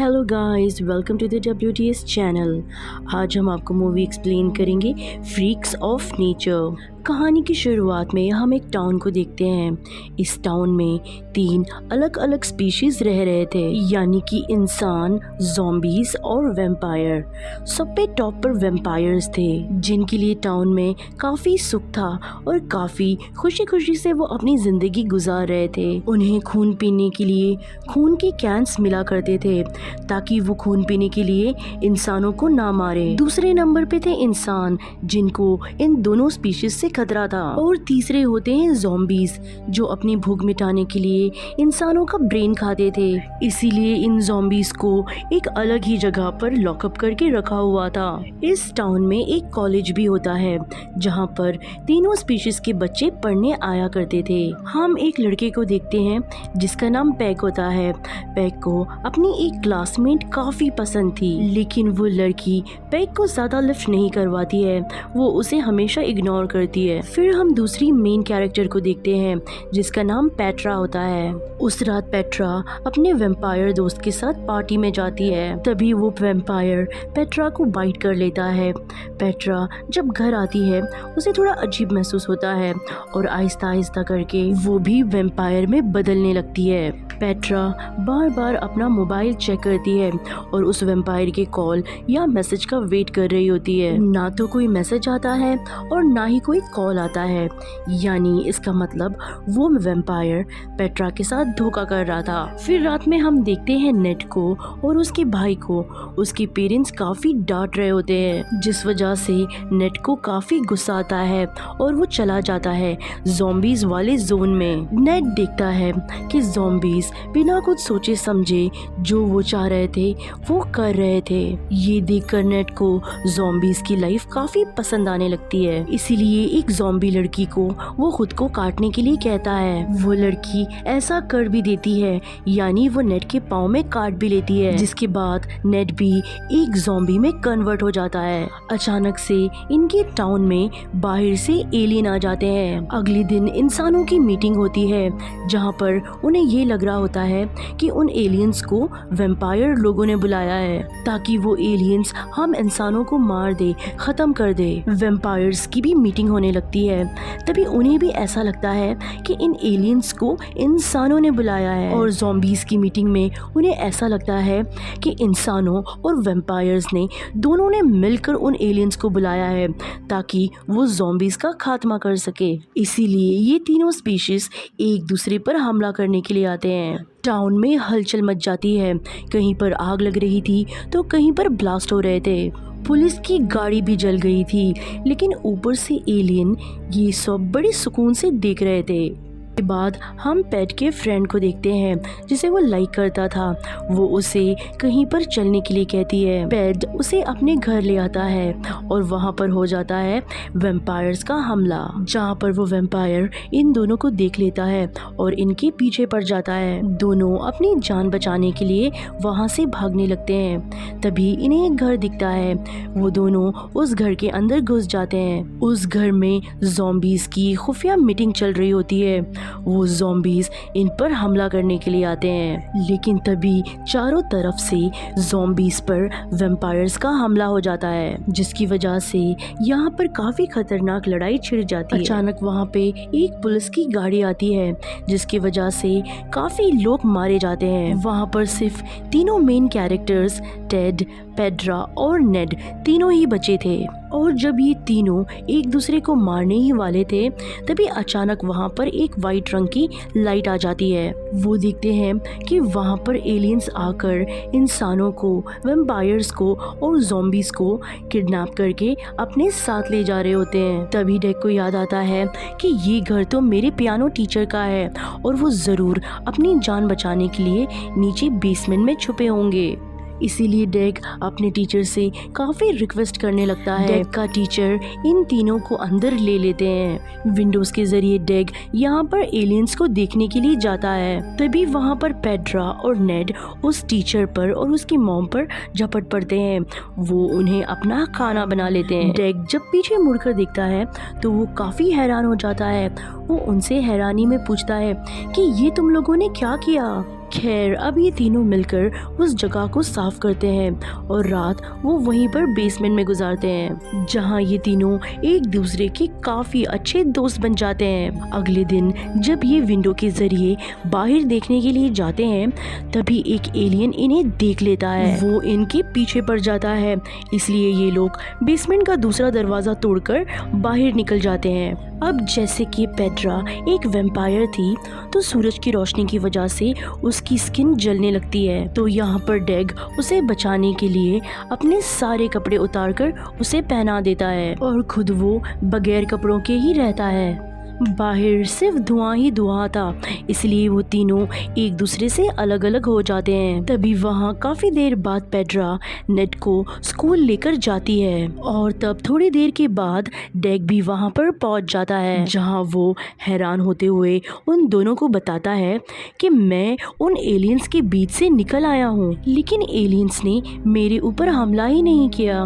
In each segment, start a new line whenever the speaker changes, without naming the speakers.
Hello guys, welcome to the WTS channel. आज हम आपको मूवी एक्सप्लेन करेंगे फ्रीक्स ऑफ नेचर। कहानी की शुरुआत में हम एक टाउन को देखते हैं। इस टाउन में 3 अलग अलग स्पीशीज रह रहे थे, यानी कि इंसान, ज़ॉम्बीज और वैम्पायर। सब पे टॉप पर वैम्पायर्स थे, जिनके लिए टाउन में काफ़ी सुख था और काफ़ी खुशी खुशी से वो अपनी ज़िंदगी गुजार रहे थे। उन्हें खून पीने के लिए खून के कैंस मिला करते थे ताकि वो खून पीने के लिए इंसानों को ना मारे। दूसरे नंबर पे थे इंसान, जिनको इन दोनों स्पीशीज से खतरा था। और तीसरे होते हैं ज़ॉम्बीज, जो अपनी भूख मिटाने के लिए इंसानों का ब्रेन खाते थे। इसीलिए इन ज़ॉम्बीज को एक अलग ही जगह पर लॉकअप करके रखा हुआ था। इस टाउन में एक कॉलेज भी होता है, जहाँ पर तीनों स्पीशीज के बच्चे पढ़ने आया करते थे। हम एक लड़के को देखते हैं जिसका नाम पैक होता है। पैक को अपनी एक क्लासमेट काफी पसंद थी, लेकिन वो लड़की पैक को ज्यादा लिफ्ट नहीं करवाती है, वो उसे हमेशा इग्नोर करती है। फिर हम दूसरी मेन कैरेक्टर को देखते हैं जिसका नाम पेट्रा होता है। उस रात पेट्रा अपने वैम्पायर दोस्त के साथ पार्टी में जाती है। तभी वो वैम्पायर पेट्रा को बाइट कर लेता है। पेट्रा जब घर आती है उसे थोड़ा अजीब महसूस होता है और आहिस्ता आहिस्ता करके वो भी वैम्पायर में बदलने लगती है। पेट्रा बार बार अपना मोबाइल चेक करती है और उस वैम्पायर के कॉल या मैसेज का वेट कर रही होती है। ना तो कोई मैसेज आता है और ना ही कोई कॉल आता है, यानी इसका मतलब वो वैम्पायर पेट्रा के साथ धोखा कर रहा था। फिर रात में हम देखते हैं नेड को और उसके भाई को। उसके पेरेंट्स काफी डांट रहे होते हैं, जिस वजह से नेड को काफी गुस्सा आता है और वो चला जाता है ज़ॉम्बीज वाले जोन में। नेड देखता है कि ज़ॉम्बीज बिना कुछ सोचे समझे जो वो चाह रहे थे वो कर रहे थे। ये देखकर नेड को ज़ॉम्बीज की लाइफ काफी पसंद आने लगती है। इसीलिए एक ज़ॉम्बी लड़की को वो खुद को काटने के लिए कहता है। वो लड़की ऐसा कर भी देती है, यानी वो नेड के पाँव में काट भी लेती है, जिसके बाद नेड भी एक ज़ॉम्बी में कन्वर्ट हो जाता है। अचानक से इनके टाउन में बाहर से एलियन आ जाते हैं। अगले दिन इंसानों की मीटिंग होती है, जहाँ पर उन्हें ये लग रहा होता है कि उन एलियंस को वैम्पायर लोगों ने बुलाया है ताकि वो एलियंस हम इंसानों को मार दे, खत्म कर दे। वैम्पायर्स की भी मीटिंग होने लगती है। तभी उन्हें भी ऐसा लगता है कि इन एलियंस को इंसानों ने बुलाया है। और ज़ॉम्बीज की मीटिंग में उन्हें ऐसा लगता है कि इंसानों और वैम्पायर्स ने दोनों ने मिलकर उन एलियंस को बुलाया है ताकि वो ज़ॉम्बीज का खात्मा कर सके। इसीलिए ये तीनों स्पीशीज एक दूसरे पर हमला करने के लिए आते हैं। टाउन में हलचल मच जाती है। कहीं पर आग लग रही थी तो कहीं पर ब्लास्ट हो रहे थे। पुलिस की गाड़ी भी जल गई थी, लेकिन ऊपर से एलियन ये सब बड़े सुकून से देख रहे थे। के बाद हम पेट के फ्रेंड को देखते हैं जिसे वो लाइक करता था। वो उसे कहीं पर चलने के लिए कहती है। पेट उसे अपने घर ले आता है और वहाँ पर हो जाता है वैम्पायर्स का हमला, जहाँ पर वो वैम्पायर इन दोनों को देख लेता है और इनके पीछे पड़ जाता है। दोनों अपनी जान बचाने के लिए वहाँ से भागने लगते हैं। तभी इन्हें एक घर दिखता है। वो दोनों उस घर के अंदर घुस जाते हैं। उस घर में ज़ॉम्बीज की खुफिया मीटिंग चल रही होती है। वो ज़ॉम्बीज इन पर हमला करने के लिए आते हैं, लेकिन तभी चारों तरफ से ज़ॉम्बीज पर वैम्पायर्स का हमला हो जाता है, जिसकी वजह से यहाँ पर काफी खतरनाक लड़ाई छिड़ जाती है। अचानक वहाँ पे एक पुलिस की गाड़ी आती है, जिसकी वजह से काफी लोग मारे जाते हैं। वहाँ पर सिर्फ तीनों मेन कैरेक्टर्स टेड, पेट्रा और नेड तीनों ही बचे थे। और जब ये तीनों एक दूसरे को मारने ही वाले थे, तभी अचानक वहाँ पर एक वाइट रंग की लाइट आ जाती है। वो देखते हैं कि वहाँ पर एलियंस आकर इंसानों को, वैम्पायर्स को और ज़ॉम्बीज को किडनैप करके अपने साथ ले जा रहे होते हैं। तभी डेक को याद आता है कि ये घर तो मेरे पियानो टीचर का है और वो ज़रूर अपनी जान बचाने के लिए नीचे बेसमेंट में छुपे होंगे। इसीलिए डेक अपने टीचर से काफ़ी रिक्वेस्ट करने लगता है। डेक का टीचर इन तीनों को अंदर ले लेते हैं। विंडोज़ के जरिए डेक यहाँ पर एलियंस को देखने के लिए जाता है। तभी वहाँ पर पेट्रा और नेड उस टीचर पर और उसकी मॉम पर झपट पड़ते हैं। वो उन्हें अपना खाना बना लेते हैं। डेक जब पीछे मुड़कर देखता है तो वो काफ़ी हैरान हो जाता है। वो उनसे हैरानी में पूछता है कि ये तुम लोगों ने क्या किया। खैर अब ये तीनों मिलकर उस जगह को साफ करते हैं और रात वो वहीं पर बेसमेंट में गुजारते हैं, जहाँ ये तीनों एक दूसरे के काफी अच्छे दोस्त बन जाते हैं। अगले दिन जब ये विंडो के जरिए बाहर देखने के लिए जाते हैं, तभी एक एलियन इन्हें देख लेता है। वो इनके पीछे पड़ जाता है, इसलिए ये लोग बेसमेंट का दूसरा दरवाजा तोड़कर बाहर निकल जाते हैं। अब जैसे कि पेट्रा एक वैम्पायर थी, तो सूरज की रोशनी की वजह से उसकी स्किन जलने लगती है। तो यहाँ पर डेग उसे बचाने के लिए अपने सारे कपड़े उतारकर उसे पहना देता है और खुद वो बगैर कपड़ों के ही रहता है। बाहर सिर्फ धुआं ही धुआं था, इसलिए वो तीनों एक दूसरे से अलग अलग हो जाते हैं। तभी वहाँ काफी देर बाद पेट्रा नेड को स्कूल लेकर जाती है और तब थोड़ी देर के बाद डेग भी वहाँ पर पहुँच जाता है, जहाँ वो हैरान होते हुए उन दोनों को बताता है कि मैं उन एलियंस के बीच से निकल आया हूँ, लेकिन एलियंस ने मेरे ऊपर हमला ही नहीं किया।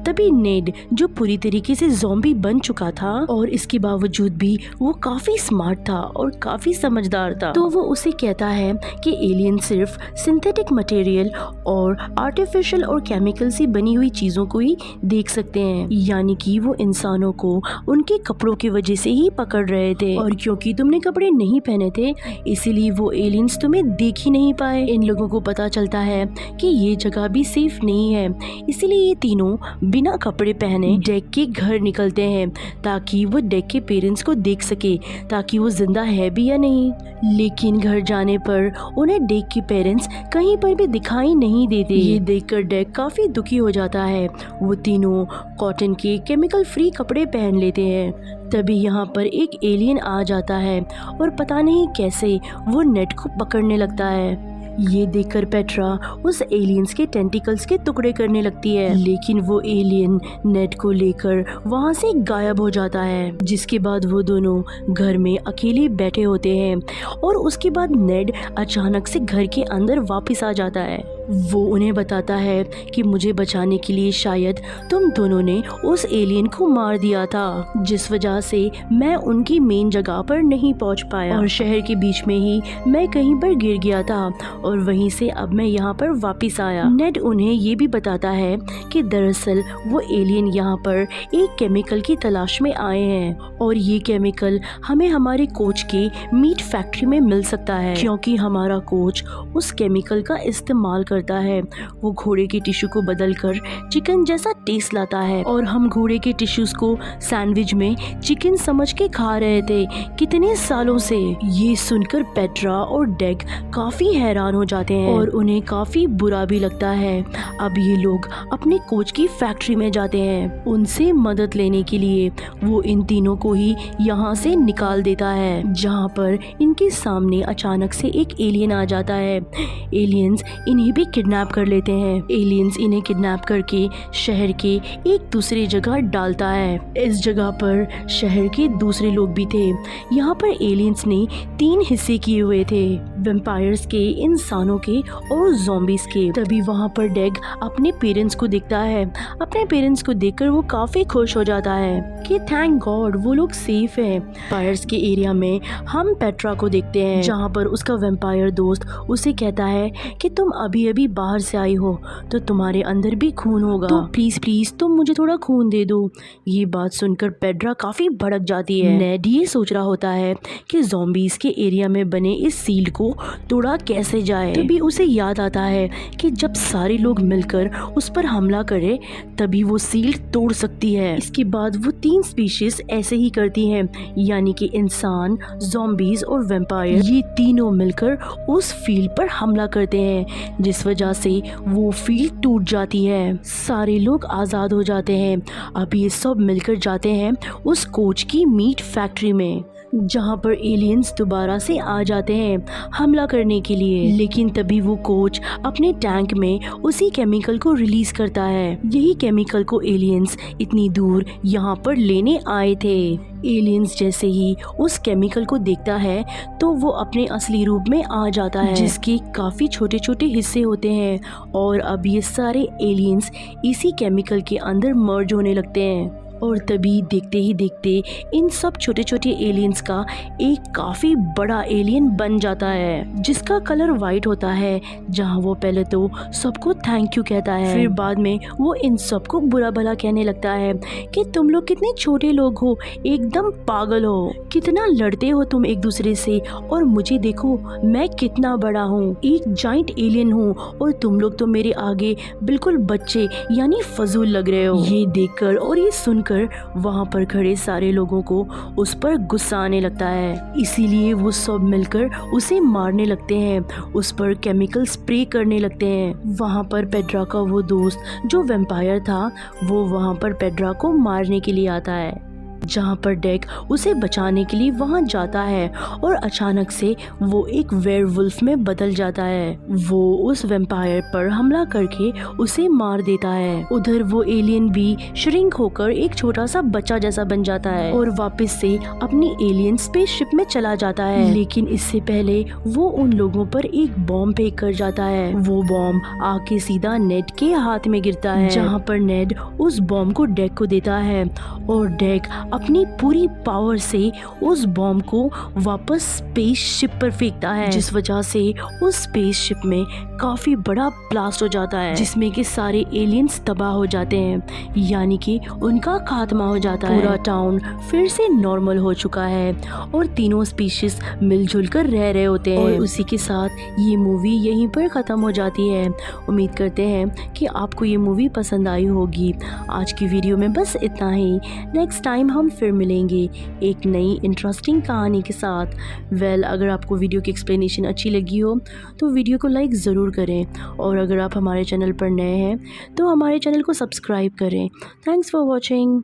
तभी नेड, जो पूरी तरीके से ज़ॉम्बी बन चुका था और इसके बावजूद भी वो काफी स्मार्ट था और काफी समझदार था, तो वो उसे कहता है कि एलियन सिर्फ सिंथेटिक मटेरियल और आर्टिफिशियल और केमिकल से बनी हुई चीजों को ही देख सकते हैं, यानी कि वो इंसानों को उनके कपड़ों की वजह से ही पकड़ रहे थे, और क्योंकि तुमने कपड़े नहीं पहने थे इसीलिए वो एलियंस तुम्हें देख ही नहीं पाए। इन लोगों को पता चलता है कि ये जगह भी सेफ नहीं है, इसीलिए ये तीनों बिना कपड़े पहने डेग के घर निकलते हैं ताकि वो डेग के पेरेंट्स को देख सके ताकि वो जिंदा है भी या नहीं। लेकिन घर जाने पर उन्हें डेग के पेरेंट्स कहीं पर भी दिखाई नहीं देते। ये देखकर डेग काफी दुखी हो जाता है। वो तीनों कॉटन के केमिकल फ्री कपड़े पहन लेते हैं। तभी यहाँ पर एक एलियन आ जाता है और पता नहीं कैसे वो नेड को पकड़ने लगता है। ये देखकर पेट्रा उस एलियंस के टेंटिकल्स के टुकड़े करने लगती है, लेकिन वो एलियन नेड को लेकर वहाँ से गायब हो जाता है। जिसके बाद वो दोनों घर में अकेले बैठे होते हैं और उसके बाद नेड अचानक से घर के अंदर वापस आ जाता है। वो उन्हें बताता है कि मुझे बचाने के लिए शायद तुम दोनों ने उस एलियन को मार दिया था, जिस वजह से मैं उनकी मेन जगह पर नहीं पहुंच पाया और शहर के बीच में ही मैं कहीं पर गिर गया था और वहीं से अब मैं यहाँ पर वापस आया। नेड उन्हें ये भी बताता है कि दरअसल वो एलियन यहाँ पर एक केमिकल की तलाश में आए हैं और ये केमिकल हमें हमारे कोच के मीट फैक्ट्री में मिल सकता है, क्योंकि हमारा कोच उस केमिकल का इस्तेमाल करता है। वो घोड़े के टिश्यू को बदलकर चिकन जैसा टेस्ट लाता है और हम घोड़े के टिश्यूज को सैंडविच में चिकन समझ के खा रहे थे कितने सालों से। ये सुनकर पेट्रा और डेग काफी हैरान हो जाते हैं और उन्हें काफी बुरा भी लगता है। अब ये लोग अपने कोच की फैक्ट्री में जाते हैं उनसे मदद लेने के लिए। वो इन तीनों को ही यहाँ से निकाल देता है, जहाँ पर इनके सामने अचानक से एक एलियन आ जाता है। एलियंस इन्हें भी किडनैप कर लेते हैं। एलियंस इन्हें किडनैप करके शहर के एक दूसरी जगह डालता है। इस जगह पर शहर के दूसरे लोग भी थे। यहाँ पर एलियंस ने 3 हिस्से किए हुए थे, वैम्पायर्स के, इंसानों के और ज़ॉम्बीज के। तभी वहाँ पर डेग अपने पेरेंट्स को देखता है। अपने पेरेंट्स को देखकर वो काफी खुश हो जाता है कि थैंक गॉड वो लोग सेफ हैं। वैम्पायर्स के एरिया में हम पेट्रा को देखते हैं, जहाँ पर उसका वैम्पायर दोस्त उसे कहता है कि तुम अभी अभी बाहर से आई हो तो तुम्हारे अंदर भी खून होगा, तो प्लीज प्लीज तुम मुझे थोड़ा खून दे दो। ये बात सुनकर पेट्रा काफी भड़क जाती है। नेड ये सोच रहा होता है कि ज़ॉम्बीज के एरिया में बने इस सील को तोड़ा कैसे जाए। तभी उसे याद आता है कि जब सारे लोग मिलकर उस पर हमला करे तभी वो सील तोड़ सकती है। इसके बाद वो 3 स्पीशीज ऐसे ही करती हैं, यानी कि इंसान, ज़ॉम्बीज और वैम्पायर, ये तीनों मिलकर उस फील्ड पर हमला करते हैं, जिस वजह से वो फील्ड टूट जाती है। सारे लोग आज़ाद हो जाते हैं। अब ये सब मिलकर जाते हैं उस कोच की मीट फैक्ट्री में, जहाँ पर एलियंस दोबारा से आ जाते हैं हमला करने के लिए। लेकिन तभी वो कोच अपने टैंक में उसी केमिकल को रिलीज करता है। यही केमिकल को एलियंस इतनी दूर यहाँ पर लेने आए थे। एलियंस जैसे ही उस केमिकल को देखता है तो वो अपने असली रूप में आ जाता है, जिसके काफी छोटे छोटे हिस्से होते हैं और अब ये सारे एलियंस इसी केमिकल के अंदर मर्ज होने लगते हैं। और तभी देखते ही देखते इन सब छोटे छोटे एलियंस का एक काफ़ी बड़ा एलियन बन जाता है जिसका कलर वाइट होता है, जहाँ वो पहले तो सबको थैंक यू कहता है, फिर बाद में वो इन सबको बुरा भला कहने लगता है कि तुम लोग कितने छोटे लोग हो, एकदम पागल हो, कितना लड़ते हो तुम एक दूसरे से, और मुझे देखो मैं कितना बड़ा हूँ, एक जाइंट एलियन हूँ, और तुम लोग तो मेरे आगे बिल्कुल बच्चे यानी फजूल लग रहे हो। ये देखकर और ये सुनकर वहाँ पर खड़े सारे लोगों को उस पर गुस्सा आने लगता है, इसीलिए वो सब मिलकर उसे मारने लगते हैं, उस पर केमिकल स्प्रे करने लगते हैं। वहाँ पर पेड्रा का वो दोस्त जो वैम्पायर था वो वहाँ पर पेड्रा को मारने के लिए आता है, जहाँ पर डेक उसे बचाने के लिए वहाँ जाता है और अचानक से वो एक वेयरवुल्फ में बदल जाता है। वो उस वैम्पायर पर हमला करके उसे मार देता है। उधर वो एलियन भी श्रिंक होकर एक छोटा सा बच्चा जैसा बन जाता है और वापस से अपनी एलियन स्पेसशिप में चला जाता है, लेकिन इससे पहले वो उन लोगों पर एक बॉम्ब फेंक कर जाता है। वो बॉम्ब आके सीधा नेड के हाथ में गिरता है, जहाँ पर नेड उस बॉम्ब को डेक को देता है और डेक अपनी पूरी पावर से उस बॉम्ब को वापस स्पेसशिप पर फेंकता है, जिस वजह से उस स्पेसशिप में काफी बड़ा ब्लास्ट हो जाता है, जिसमें कि सारे एलियंस तबाह हो जाते हैं, यानी कि उनका खात्मा हो जाता है। पूरा टाउन फिर से नॉर्मल हो चुका है और तीनों स्पीशीज मिलजुल कर रह रहे होते हैं। और उसी के साथ ये मूवी यहीं पर खत्म हो जाती है। उम्मीद करते हैं कि आपको ये मूवी पसंद आई होगी। आज की वीडियो में बस इतना ही। नेक्स्ट टाइम हम फिर मिलेंगे एक नई इंटरेस्टिंग कहानी के साथ। अगर आपको वीडियो की एक्सप्लेनेशन अच्छी लगी हो तो वीडियो को लाइक ज़रूर करें, और अगर आप हमारे चैनल पर नए हैं तो हमारे चैनल को सब्सक्राइब करें। Thanks for watching.